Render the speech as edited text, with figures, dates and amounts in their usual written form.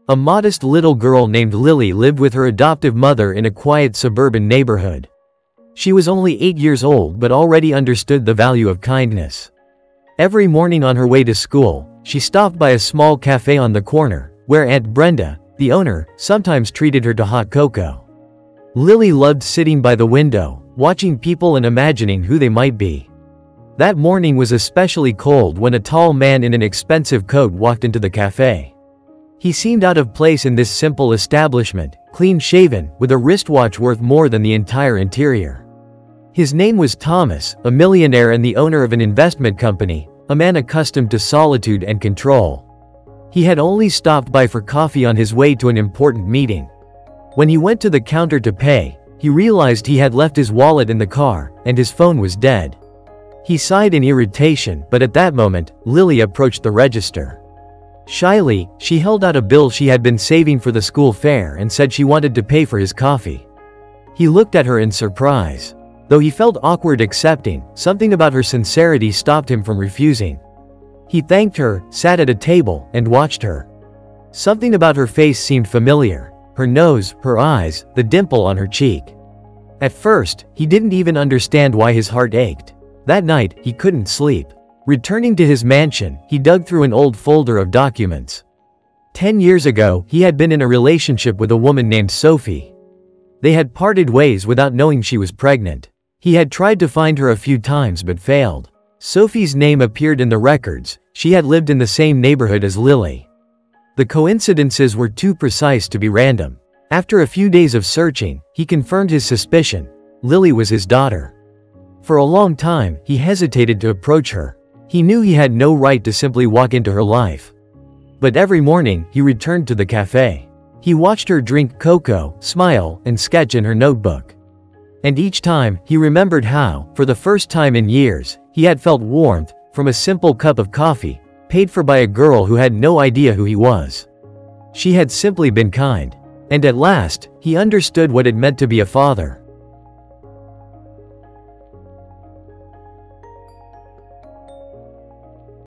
A modest little girl named Lily lived with her adoptive mother in a quiet suburban neighborhood. She was only 8 years old but already understood the value of kindness. Every morning on her way to school, she stopped by a small cafe on the corner, where Aunt Brenda, the owner, sometimes treated her to hot cocoa. Lily loved sitting by the window, watching people and imagining who they might be. That morning was especially cold when a tall man in an expensive coat walked into the cafe. He seemed out of place in this simple establishment, clean-shaven, with a wristwatch worth more than the entire interior. His name was Thomas, a millionaire and the owner of an investment company, a man accustomed to solitude and control. He had only stopped by for coffee on his way to an important meeting. When he went to the counter to pay, he realized he had left his wallet in the car, and his phone was dead. He sighed in irritation, but at that moment, Lily approached the register. Shyly, she held out a bill she had been saving for the school fair and said she wanted to pay for his coffee. He looked at her in surprise. Though he felt awkward accepting, something about her sincerity stopped him from refusing. He thanked her, sat at a table, and watched her. Something about her face seemed familiar. Her nose, her eyes, the dimple on her cheek. At first, he didn't even understand why his heart ached. That night, he couldn't sleep. Returning to his mansion, he dug through an old folder of documents. 10 years ago, he had been in a relationship with a woman named Sophie. They had parted ways without knowing she was pregnant. He had tried to find her a few times but failed. Sophie's name appeared in the records. She had lived in the same neighborhood as Lily. The coincidences were too precise to be random. After a few days of searching, he confirmed his suspicion. Lily was his daughter. For a long time, he hesitated to approach her. He knew he had no right to simply walk into her life. But every morning, he returned to the cafe. He watched her drink cocoa, smile, and sketch in her notebook. And each time, he remembered how, for the first time in years, he had felt warmth from a simple cup of coffee, paid for by a girl who had no idea who he was. She had simply been kind. And at last, he understood what it meant to be a father.